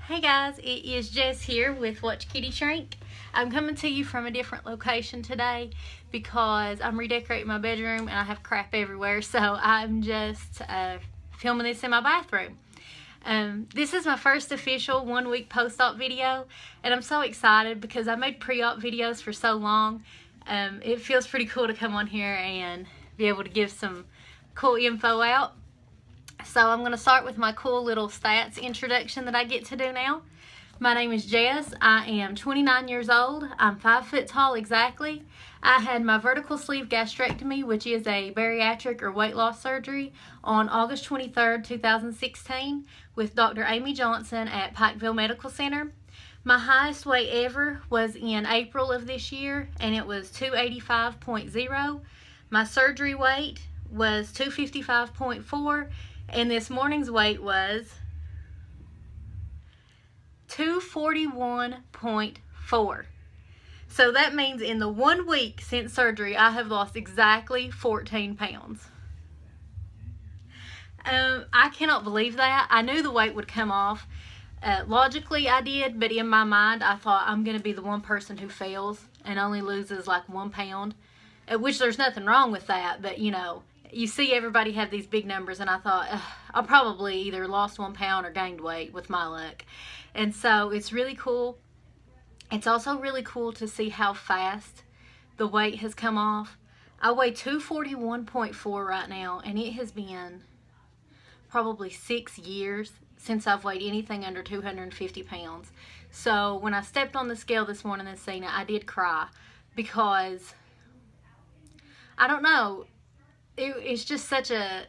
Hey guys, it is Jess here with Watch Kitty Shrink. I'm coming to you from a different location today because I'm redecorating my bedroom and I have crap everywhere, so I'm just filming this in my bathroom. This is my first official 1 week post-op video, and I'm so excited because I made pre-op videos for so long. It feels pretty cool to come on here and be able to give some cool info out. So I'm going to start with my cool little stats introduction that I get to do now. My name is Jess. I am 29 years old. I'm 5 foot tall exactly. I had my vertical sleeve gastrectomy, which is a bariatric or weight loss surgery, on August 23rd, 2016 with Dr. Amy Johnson at Pikeville Medical Center. My highest weight ever was in April of this year, and it was 285.0. My surgery weight was 255.4. And this morning's weight was 241.4. So that means in the 1 week since surgery, I have lost exactly 14 pounds. I cannot believe that. I knew the weight would come off. Logically, I did, but in my mind, I thought I'm going to be the one person who fails and only loses like 1 pound, which there's nothing wrong with that, but you know, you see everybody have these big numbers, and I thought, I'll probably either lost 1 pound or gained weight with my luck. And so it's really cool. It's also really cool to see how fast the weight has come off. I weigh 241.4 right now, and it has been probably 6 years since I've weighed anything under 250 pounds. So when I stepped on the scale this morning and seen it, I did cry because, I don't know, it's just such a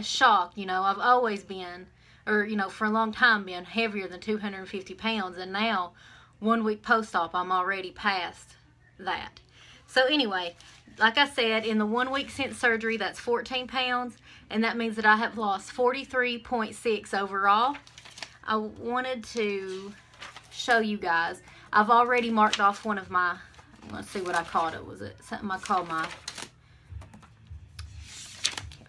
shock. You know, I've always been, or you know, for a long time been heavier than 250 pounds, and now 1 week post-op I'm already past that. So anyway, like I said, in the 1 week since surgery, that's 14 pounds, and that means that I have lost 43.6 overall. I wanted to show you guys, I've already marked off one of my, let's see what I called it. Was it something I called my,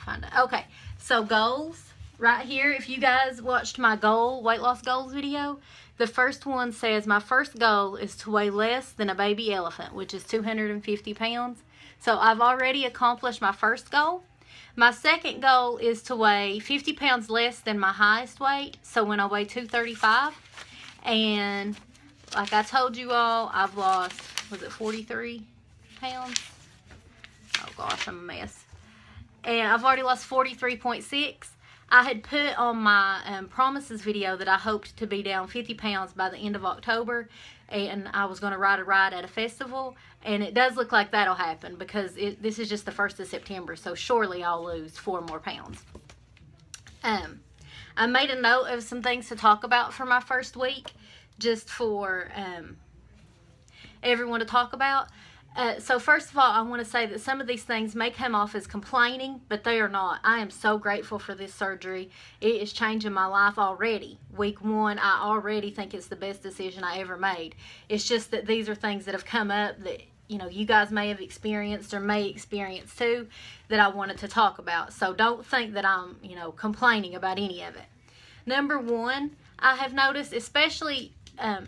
find it. Okay, so goals right here. If you guys watched my weight loss goals video, the first one says my first goal is to weigh less than a baby elephant, which is 250 pounds. So I've already accomplished my first goal. My second goal is to weigh 50 pounds less than my highest weight, so when I weigh 235. And like I told you all, I've lost, was it 43 pounds? Oh gosh, I'm a mess. And I've already lost 43.6. I had put on my promises video that I hoped to be down 50 pounds by the end of October, and I was going to ride a ride at a festival, and it does look like that'll happen because this is just the 1st of September, so surely I'll lose 4 more pounds. I made a note of some things to talk about for my first week, just for everyone to talk about. So first of all, I want to say that some of these things may come off as complaining, but they are not. I am so grateful for this surgery. It is changing my life already. Week 1, I already think it's the best decision I ever made. It's just that these are things that have come up that, you know, you guys may have experienced or may experience too, that I wanted to talk about. So don't think that I'm, you know, complaining about any of it. Number 1, I have noticed, especially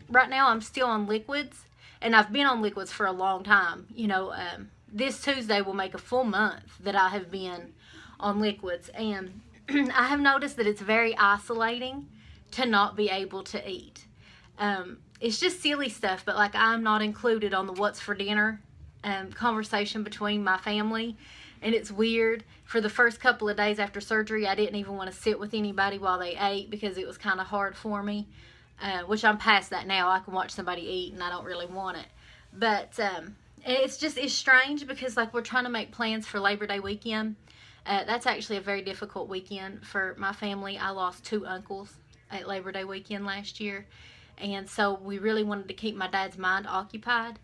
right now I'm still on liquids. And I've been on liquids for a long time. You know, this Tuesday will make a full month that I have been on liquids. And I have noticed that it's very isolating to not be able to eat. It's just silly stuff, but like I'm not included on the what's for dinner conversation between my family. And it's weird. For the first couple of days after surgery, I didn't even want to sit with anybody while they ate because it was kind of hard for me. Which I'm past that now. I can watch somebody eat and I don't really want it. But it's strange because like we're trying to make plans for Labor Day weekend. That's actually a very difficult weekend for my family. I lost 2 uncles at Labor Day weekend last year. And so we really wanted to keep my dad's mind occupied.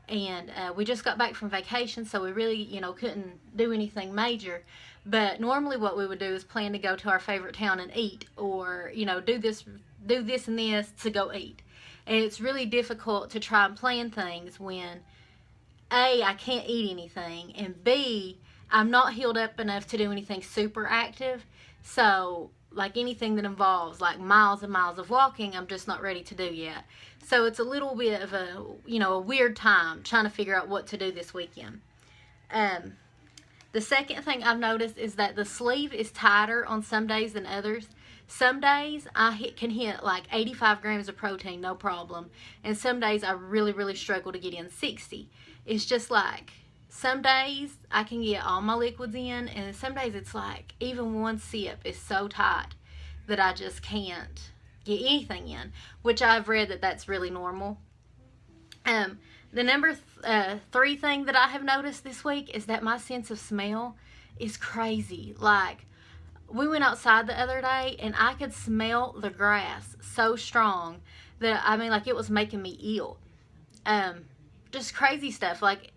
And we just got back from vacation, so we really, you know, couldn't do anything major. But normally what we would do is plan to go to our favorite town and eat, or, you know, do this and this to go eat. And it's really difficult to try and plan things when A, I can't eat anything, and B, I'm not healed up enough to do anything super active. So like anything that involves like miles and miles of walking, I'm just not ready to do yet. So it's a little bit of a, a weird time trying to figure out what to do this weekend. The second thing I've noticed is that the sleeve is tighter on some days than others. Some days I can hit like 85 grams of protein, no problem. And some days I really, really struggle to get in 60. It's just like some days I can get all my liquids in, and some days it's like even one sip is so tight that I just can't get anything in, which I've read that that's really normal. The number 3 thing that I have noticed this week is that my sense of smell is crazy. Like, we went outside the other day and I could smell the grass so strong that, I mean, like, it was making me ill. Just crazy stuff. Like,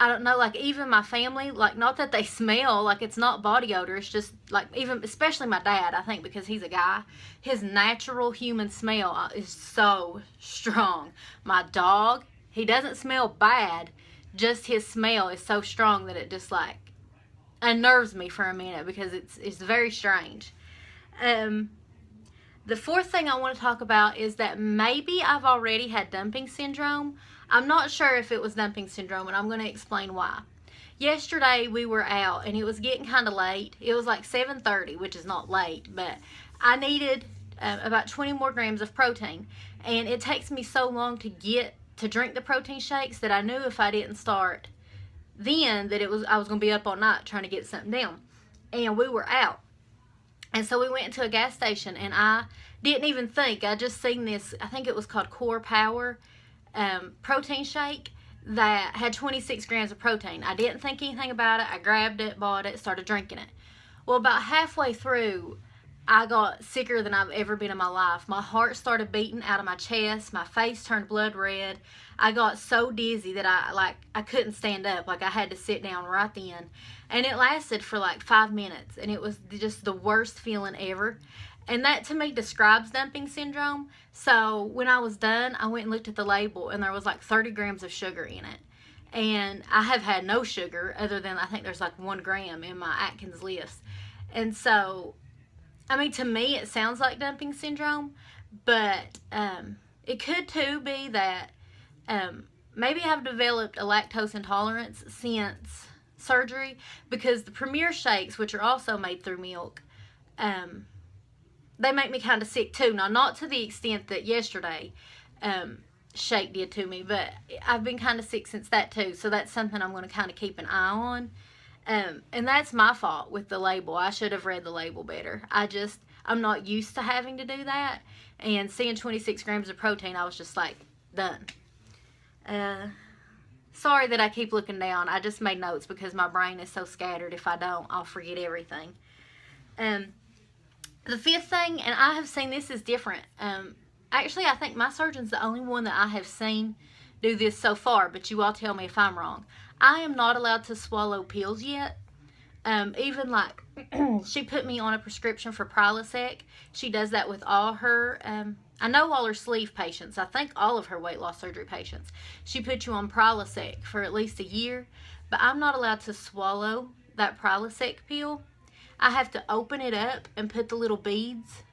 I don't know, like, even my family, like, not that they smell, like, it's not body odor, it's just, like, even, especially my dad, I think, because he's a guy, his natural human smell is so strong. My dog, he doesn't smell bad, just his smell is so strong that it just, like, unnerves me for a minute, because it's very strange. The fourth thing I want to talk about is that maybe I've already had dumping syndrome. I'm not sure if it was dumping syndrome, and I'm going to explain why. Yesterday we were out and it was getting kind of late. It was like 7:30, which is not late, but I needed about 20 more grams of protein, and it takes me so long to drink the protein shakes that I knew if I didn't start then that I was going to be up all night trying to get something down. And we were out. And so we went into a gas station, and I didn't even think. I just seen this, I think it was called Core Power protein shake that had 26 grams of protein. I didn't think anything about it. I grabbed it, bought it, started drinking it. Well, about halfway through, I got sicker than I've ever been in my life. My heart started beating out of my chest. My face turned blood red. I got so dizzy that I couldn't stand up. Like, I had to sit down right then. And it lasted for like 5 minutes. And it was just the worst feeling ever. And that to me describes dumping syndrome. So when I was done, I went and looked at the label, and there was like 30 grams of sugar in it. And I have had no sugar other than, I think there's like 1 gram in my Atkins list. And so, I mean, to me it sounds like dumping syndrome, but it could too be that maybe I've developed a lactose intolerance since surgery, because the Premier shakes, which are also made through milk, they make me kind of sick too. Now, not to the extent that yesterday shake did to me, but I've been kind of sick since that too. So that's something I'm going to kind of keep an eye on. And that's my fault with the label. I should have read the label better. I'm not used to having to do that. And seeing 26 grams of protein, I was just like, done. Sorry that I keep looking down. I just made notes because my brain is so scattered. If I don't, I'll forget everything. The fifth thing, and I have seen this is different. Actually, I think my surgeon's the only one that I have seen do this so far, but you all tell me if I'm wrong. I am not allowed to swallow pills yet. Even like, she put me on a prescription for Prilosec. She does that with all her, I know all her sleeve patients. I think all of her weight loss surgery patients. She put you on Prilosec for at least a year, but I'm not allowed to swallow that Prilosec pill. I have to open it up and put the little beads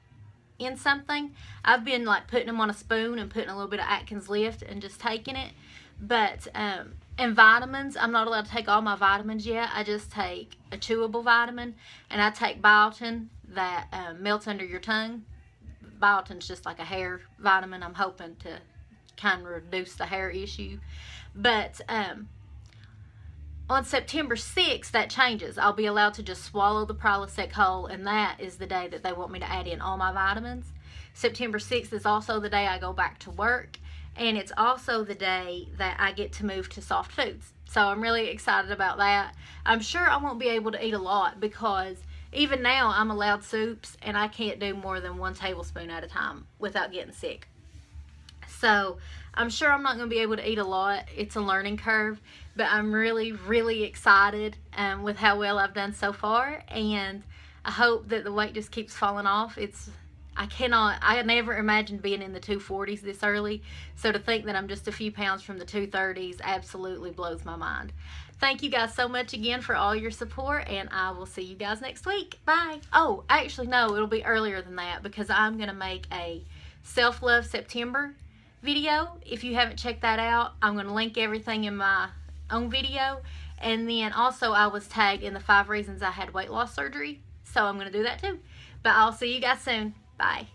in something. I've been like putting them on a spoon and putting a little bit of Atkins Lift and just taking it. But, and vitamins, I'm not allowed to take all my vitamins yet. I just take a chewable vitamin, and I take biotin that melts under your tongue. Biotin's just like a hair vitamin. I'm hoping to kind of reduce the hair issue. But on September 6th, that changes. I'll be allowed to just swallow the Prilosec whole, and that is the day that they want me to add in all my vitamins. September 6th is also the day I go back to work, and it's also the day that I get to move to soft foods. So I'm really excited about that. I'm sure I won't be able to eat a lot, because even now I'm allowed soups, and I can't do more than 1 tablespoon at a time without getting sick. So I'm sure I'm not going to be able to eat a lot. It's a learning curve, but I'm really, really excited with how well I've done so far, and I hope that the weight just keeps falling off. It's I never imagined being in the 240s this early. So to think that I'm just a few pounds from the 230s absolutely blows my mind. Thank you guys so much again for all your support, and I will see you guys next week. Bye. Oh, actually, no, it'll be earlier than that because I'm going to make a Self-Love September video. If you haven't checked that out, I'm going to link everything in my own video. And then also I was tagged in the 5 reasons I had weight loss surgery. So I'm going to do that too. But I'll see you guys soon. Bye.